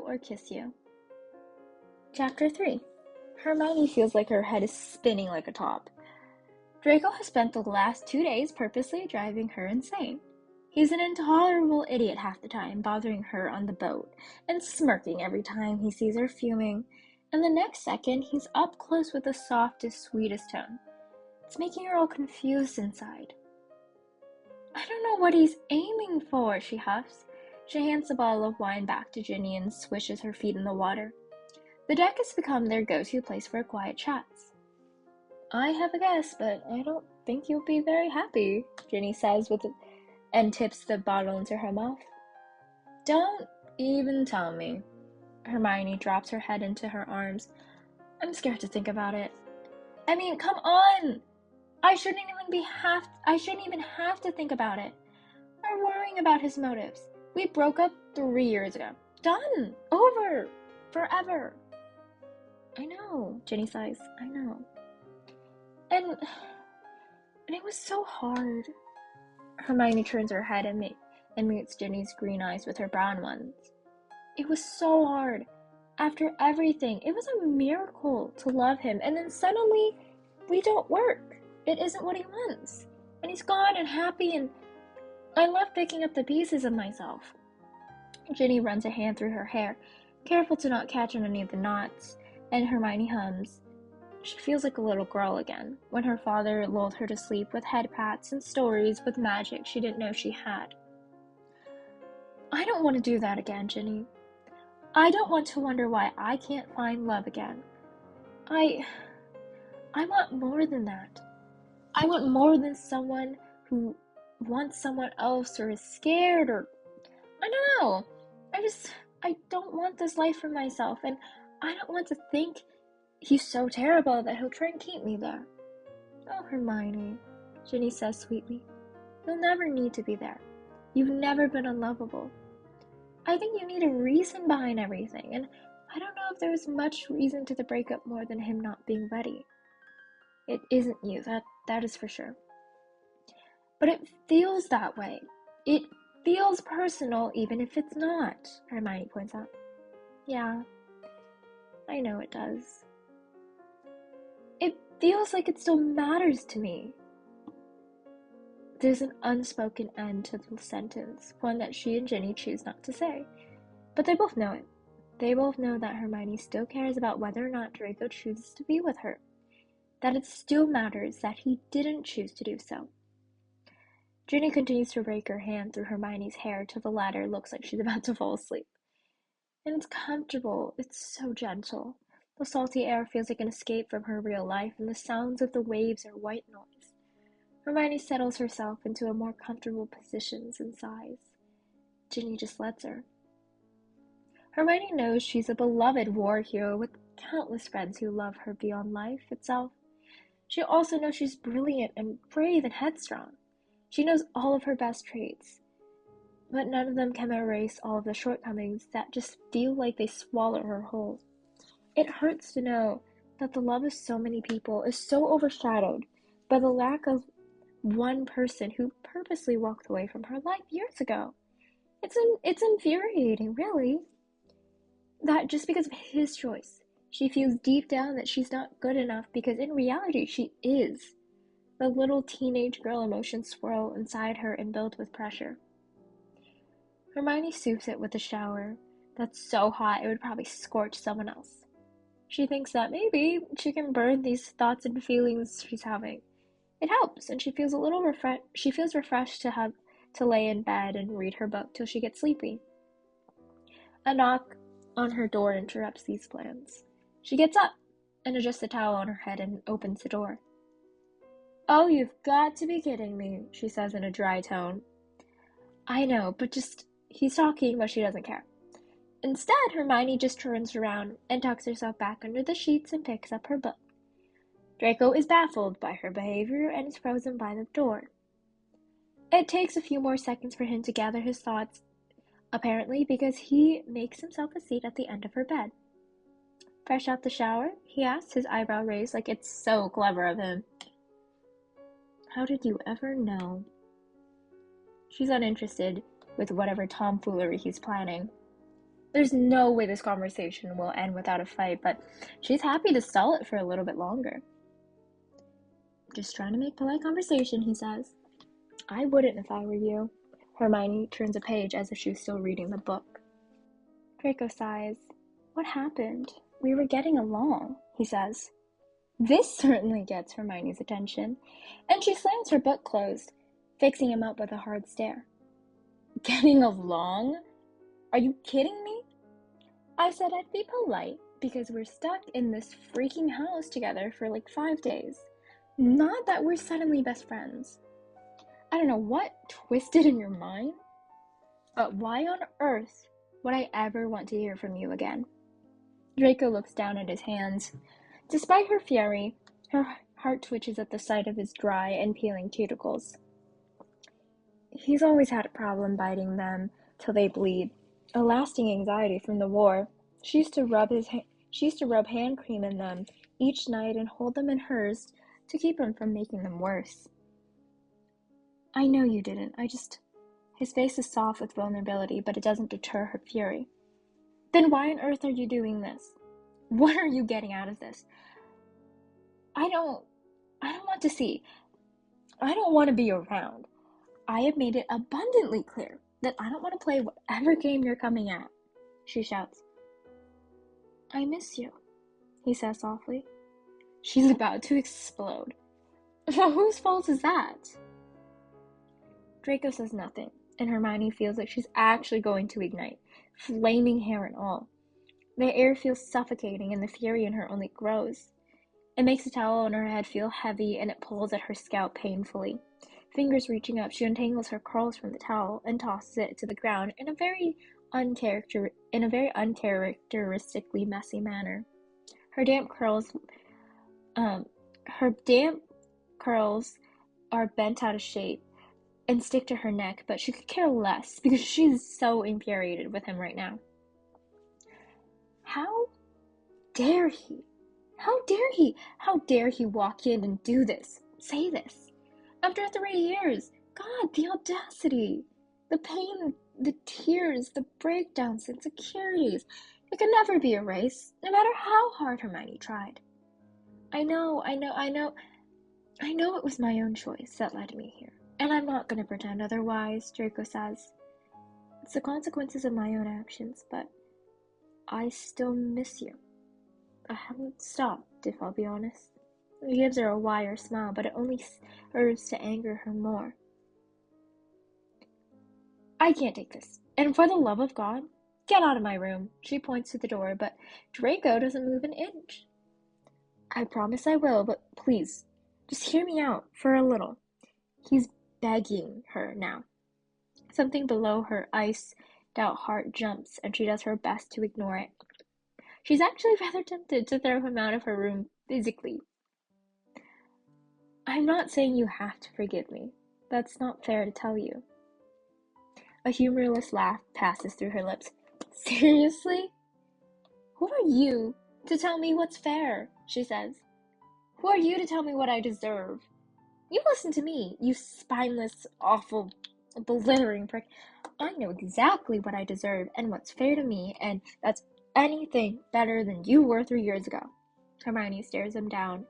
or kiss you. Chapter 3. Hermione feels like her head is spinning like a top. Draco has spent the last 2 days purposely driving her insane. He's an intolerable idiot half the time, bothering her on the boat, and smirking every time he sees her fuming, and the next second he's up close with the softest, sweetest tone. It's making her all confused inside. I don't know what he's aiming for, she huffs. She hands the bottle of wine back to Ginny and swishes her feet in the water. The deck has become their go-to place for quiet chats. I have a guess, but I don't think you'll be very happy, Ginny says and tips the bottle into her mouth. Don't even tell me. Hermione drops her head into her arms. I'm scared to think about it. I mean, come on! I shouldn't even have to think about it. I'm worrying about his motives. We broke up 3 years ago. Done! Over! Forever! I know, Ginny sighs. I know. And it was so hard. Hermione turns her head and meets Ginny's green eyes with her brown ones. It was so hard. After everything, it was a miracle to love him, and then suddenly, we don't work. It isn't what he wants. And he's gone and happy, and I love picking up the pieces of myself. Ginny runs a hand through her hair, careful to not catch on any of the knots, and Hermione hums. She feels like a little girl again, when her father lulled her to sleep with head pats and stories with magic she didn't know she had. I don't want to do that again, Ginny. I don't want to wonder why I can't find love again. I want more than that. I want more than someone who wants someone else or is scared or... I don't know. I don't want this life for myself, and I don't want to think he's so terrible that he'll try and keep me there. Oh, Hermione, Ginny says sweetly. You'll never need to be there. You've never been unlovable. I think you need a reason behind everything, and I don't know if there's much reason to the breakup more than him not being ready. It isn't you, that is for sure. But it feels that way. It feels personal even if it's not, Hermione points out. Yeah, I know it does. It feels like it still matters to me. There's an unspoken end to the sentence, one that she and Ginny choose not to say. But they both know it. They both know that Hermione still cares about whether or not Draco chooses to be with her. That it still matters that he didn't choose to do so. Ginny continues to rake her hand through Hermione's hair till the latter looks like she's about to fall asleep. And it's comfortable. It's so gentle. The salty air feels like an escape from her real life, and the sounds of the waves are white noise. Hermione settles herself into a more comfortable position and sighs. Ginny just lets her. Hermione knows she's a beloved war hero with countless friends who love her beyond life itself. She also knows she's brilliant and brave and headstrong. She knows all of her best traits, but none of them can erase all of the shortcomings that just feel like they swallow her whole. It hurts to know that the love of so many people is so overshadowed by the lack of one person who purposely walked away from her life years ago. It's infuriating, really. That just because of his choice, she feels deep down that she's not good enough because in reality she is. The little teenage girl emotions swirl inside her and build with pressure. Hermione soothes it with a shower that's so hot it would probably scorch someone else. She thinks that maybe she can burn these thoughts and feelings she's having. It helps, and she feels refreshed to lay in bed and read her book till she gets sleepy. A knock on her door interrupts these plans. She gets up and adjusts the towel on her head and opens the door. Oh, you've got to be kidding me, she says in a dry tone. I know, but he's talking, but she doesn't care. Instead, Hermione just turns around and tucks herself back under the sheets and picks up her book. Draco is baffled by her behavior and is frozen by the door. It takes a few more seconds for him to gather his thoughts, apparently because he makes himself a seat at the end of her bed. Fresh out the shower, he asks, his eyebrow raised like it's so clever of him. How did you ever know? She's uninterested with whatever tomfoolery he's planning. There's no way this conversation will end without a fight, but she's happy to stall it for a little bit longer. Just trying to make polite conversation, he says. I wouldn't if I were you. Hermione turns a page as if she was still reading the book. Draco sighs. What happened? We were getting along, he says. This certainly gets Hermione's attention, and she slams her book closed, fixing him up with a hard stare. Getting along? Are you kidding me? I said I'd be polite because we're stuck in this freaking house together for like 5 days. Not that we're suddenly best friends. I don't know what twisted in your mind, but why on earth would I ever want to hear from you again? Draco looks down at his hands. Despite her fury, her heart twitches at the sight of his dry and peeling cuticles. He's always had a problem biting them till they bleed, a lasting anxiety from the war. She used to rub hand cream in them each night and hold them in hers to keep him from making them worse. I know you didn't. His face is soft with vulnerability, but it doesn't deter her fury. Then why on earth are you doing this? What are you getting out of this? I don't want to see. I don't want to be around. I have made it abundantly clear that I don't want to play whatever game you're coming at, she shouts. I miss you, he says softly. She's about to explode. Well, whose fault is that? Draco says nothing, and Hermione feels like she's actually going to ignite, flaming hair and all. The air feels suffocating, and the fury in her only grows. It makes the towel on her head feel heavy, and it pulls at her scalp painfully. Fingers reaching up, she untangles her curls from the towel and tosses it to the ground in a very uncharacteristically messy manner. Her damp curls are bent out of shape and stick to her neck, but she could care less because she's so infuriated with him right now. How dare he? How dare he? How dare he walk in and do this? Say this. After 3 years, God, the audacity, the pain, the tears, the breakdowns, insecurities. It could never be erased, no matter how hard Hermione tried. I know it was my own choice that led me here, and I'm not going to pretend otherwise, Draco says. It's the consequences of my own actions, but I still miss you. I haven't stopped, if I'll be honest. He gives her a wire smile, but it only serves to anger her more. I can't take this, and for the love of God, get out of my room. She points to the door, but Draco doesn't move an inch. I promise I will, but please, just hear me out for a little. He's begging her now. Something below her iced-out heart jumps, and she does her best to ignore it. She's actually rather tempted to throw him out of her room physically. I'm not saying you have to forgive me. That's not fair to tell you. A humorless laugh passes through her lips. Seriously? Who are you to tell me what's fair? She says. Who are you to tell me what I deserve? You listen to me, you spineless, awful, belittling prick. I know exactly what I deserve and what's fair to me, and that's anything better than you were 3 years ago. Hermione stares him down.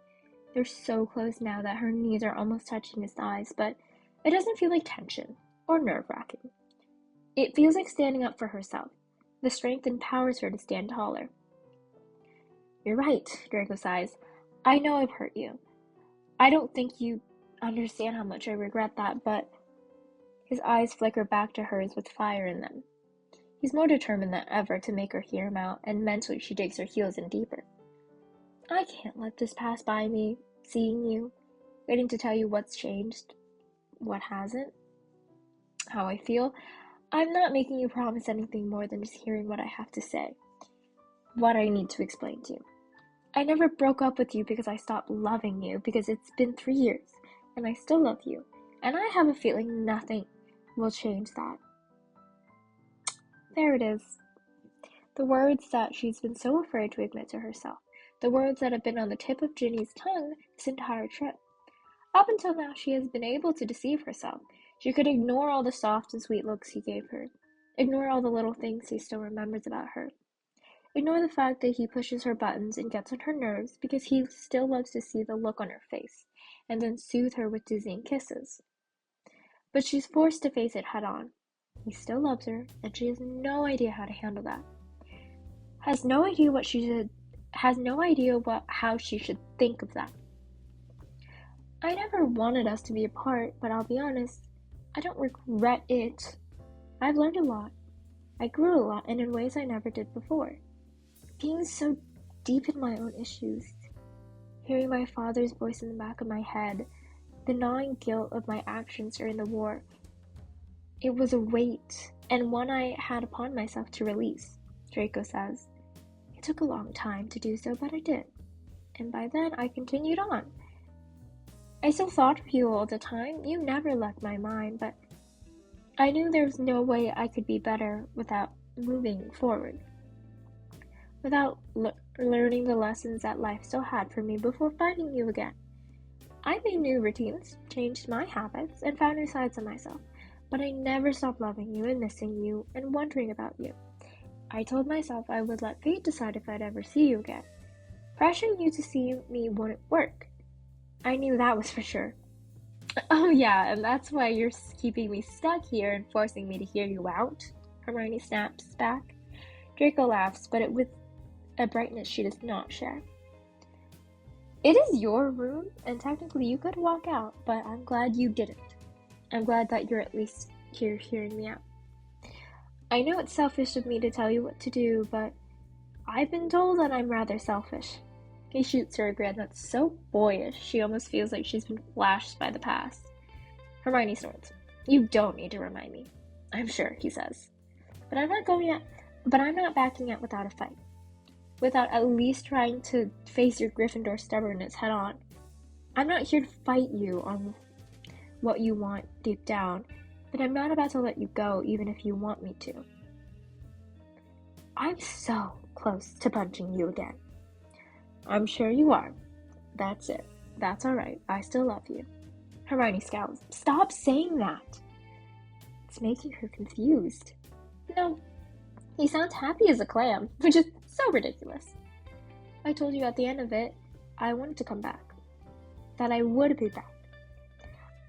They're so close now that her knees are almost touching his thighs, but it doesn't feel like tension or nerve-wracking. It feels like standing up for herself. The strength empowers her to stand taller. You're right, Draco sighs. I know I've hurt you. I don't think you understand how much I regret that, but his eyes flicker back to hers with fire in them. He's more determined than ever to make her hear him out, and mentally she digs her heels in deeper. I can't let this pass by me, seeing you, waiting to tell you what's changed, what hasn't, how I feel. I'm not making you promise anything more than just hearing what I have to say, what I need to explain to you. I never broke up with you because I stopped loving you, because it's been 3 years, and I still love you, and I have a feeling nothing will change that. There it is. The words that she's been so afraid to admit to herself. The words that have been on the tip of Ginny's tongue this entire trip. Up until now, she has been able to deceive herself. She could ignore all the soft and sweet looks he gave her, Ignore all the little things he still remembers about her. Ignore the fact that he pushes her buttons and gets on her nerves because he still loves to see the look on her face and then soothe her with dizzying kisses. But she's forced to face it head on. He still loves her, and she has no idea how to handle that. Has no idea how she should think of that. I never wanted us to be apart, but I'll be honest, I don't regret it. I've learned a lot. I grew a lot, and in ways I never did before. Being so deep in my own issues, hearing my father's voice in the back of my head, the gnawing guilt of my actions during the war, it was a weight, and one I had upon myself to release, Draco says. It took a long time to do so, but I did. And by then, I continued on. I still thought of you all the time. You never left my mind, but I knew there was no way I could be better without moving forward. Without learning the lessons that life still had for me before finding you again. I made new routines, changed my habits, and found new sides of myself, but I never stopped loving you and missing you and wondering about you. I told myself I would let fate decide if I'd ever see you again. Pressuring you to see me wouldn't work. I knew that was for sure. Oh yeah, and that's why you're keeping me stuck here and forcing me to hear you out, Hermione snaps back. Draco laughs, but with a brightness she does not share. It is your room, and technically you could walk out, but I'm glad you didn't. I'm glad that you're at least here hearing me out. I know it's selfish of me to tell you what to do, but I've been told that I'm rather selfish. He shoots her a grin that's so boyish, she almost feels like she's been flashed by the past. Hermione snorts. You don't need to remind me. I'm sure, he says. But I'm not backing out without a fight. Without at least trying to face your Gryffindor stubbornness head on. I'm not here to fight you on what you want deep down, but I'm not about to let you go even if you want me to. I'm so close to punching you again. I'm sure you are. That's it. That's alright. I still love you. Hermione scowls. Stop saying that. It's making her confused. No, he sounds happy as a clam, which is so ridiculous. I told you at the end of it, I wanted to come back. That I would be back.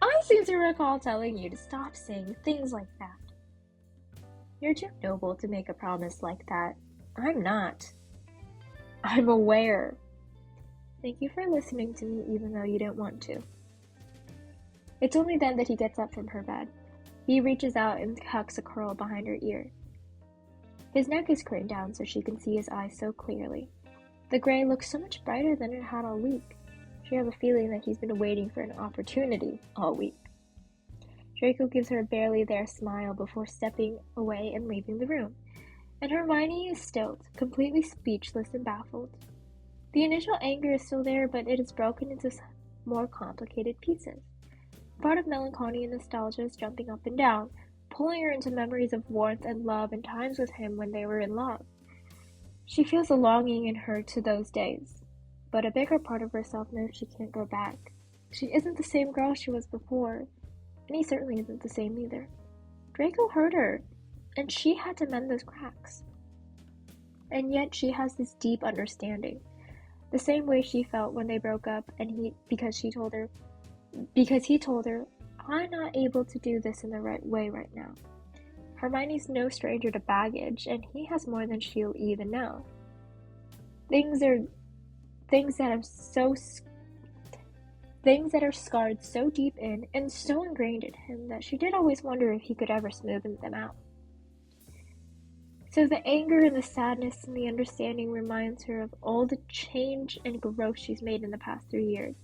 I seem to recall telling you to stop saying things like that. You're too noble to make a promise like that. I'm not. I'm aware. Thank you for listening to me even though you don't want to. It's only then that he gets up from her bed. He reaches out and tucks a curl behind her ear. His neck is craned down so she can see his eyes so clearly. The gray looks so much brighter than it had all week. She has a feeling that he's been waiting for an opportunity all week. Draco gives her a barely there smile before stepping away and leaving the room, and Hermione is stilled, completely speechless and baffled. The initial anger is still there, but it is broken into more complicated pieces. Part of melancholy and nostalgia is jumping up and down, pulling her into memories of warmth and love and times with him when they were in love. She feels a longing in her to those days, but a bigger part of herself knows she can't go back. She isn't the same girl she was before, and he certainly isn't the same either. Draco hurt her, and she had to mend those cracks. And yet she has this deep understanding, the same way she felt when they broke up, and because he told her, I'm not able to do this in the right way right now. Hermione's no stranger to baggage, and he has more than she'll even know. Things that are scarred so deep in and so ingrained in him that she did always wonder if he could ever smoothen them out. So the anger and the sadness and the understanding reminds her of all the change and growth she's made in the past 3 years,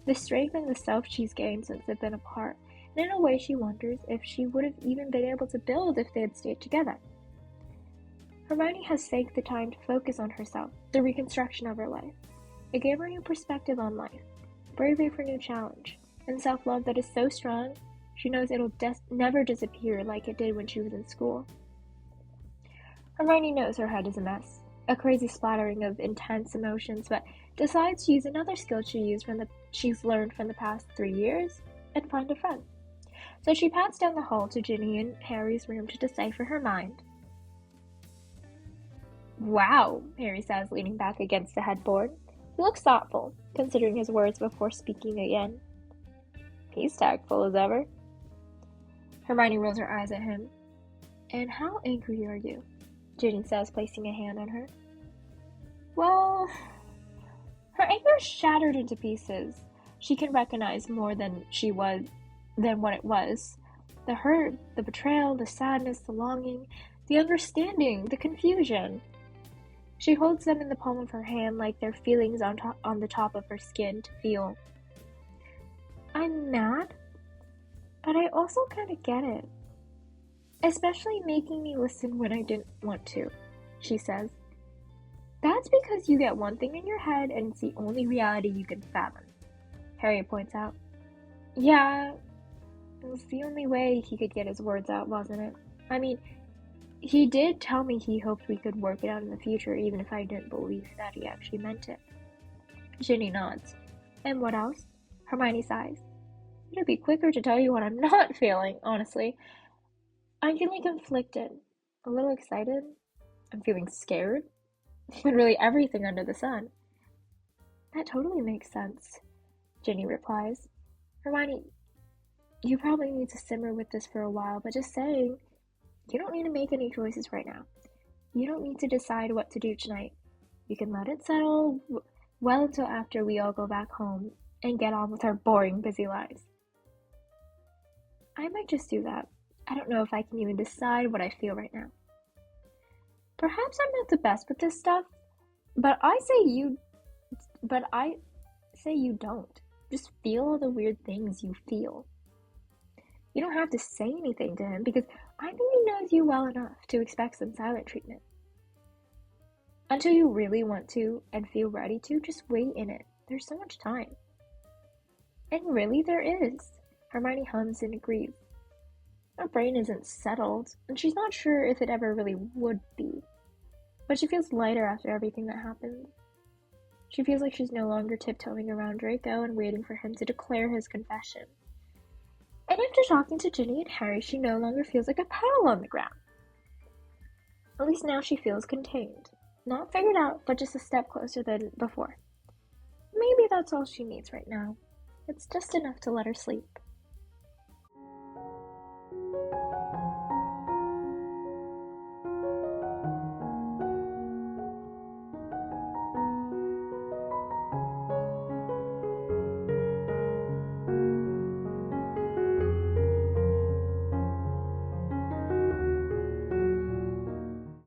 the strength and the self she's gained since they've been apart, and in a way she wonders if she would have even been able to build if they had stayed together. Hermione has taken the time to focus on herself, the reconstruction of her life. It gave her a new perspective on life, bravery for new challenge, and self-love that is so strong, she knows it'll never disappear like it did when she was in school. Hermione knows her head is a mess, a crazy splattering of intense emotions, but decides to use another skill she's learned from the past 3 years and find a friend. So she pats down the hall to Ginny and Harry's room to decipher her mind. Wow, Harry says, leaning back against the headboard. He looks thoughtful, considering his words before speaking again. He's tactful as ever. Hermione rolls her eyes at him. And how angry are you? Ginny says, placing a hand on her. Well, her anger is shattered into pieces. She can recognize more than what it was. The hurt, the betrayal, the sadness, the longing, the understanding, the confusion. She holds them in the palm of her hand like they're feelings on the top of her skin to feel. I'm mad, but I also kind of get it. Especially making me listen when I didn't want to, she says. That's because you get one thing in your head and it's the only reality you can fathom, Harry points out. Yeah, it was the only way he could get his words out, wasn't it? I mean, he did tell me he hoped we could work it out in the future, even if I didn't believe that he actually meant it. Ginny nods. And what else? Hermione sighs. It'd be quicker to tell you what I'm not feeling, honestly. I'm feeling conflicted, a little excited. I'm feeling scared. Literally everything under the sun. That totally makes sense, Ginny replies. Hermione, you probably need to simmer with this for a while, but just saying, you don't need to make any choices right now. You don't need to decide what to do tonight. You can let it settle well until after we all go back home and get on with our boring, busy lives. I might just do that. I don't know if I can even decide what I feel right now. Perhaps I'm not the best with this stuff, but I say you don't. Just feel all the weird things you feel. You don't have to say anything to him because I think he knows you well enough to expect some silent treatment. Until you really want to and feel ready to, just wait in it. There's so much time. And really there is. Hermione hums and agrees. Her brain isn't settled, and she's not sure if it ever really would be. But she feels lighter after everything that happened. She feels like she's no longer tiptoeing around Draco and waiting for him to declare his confession. And after talking to Ginny and Harry, she no longer feels like a pebble on the ground. At least now she feels contained. Not figured out, but just a step closer than before. Maybe that's all she needs right now. It's just enough to let her sleep.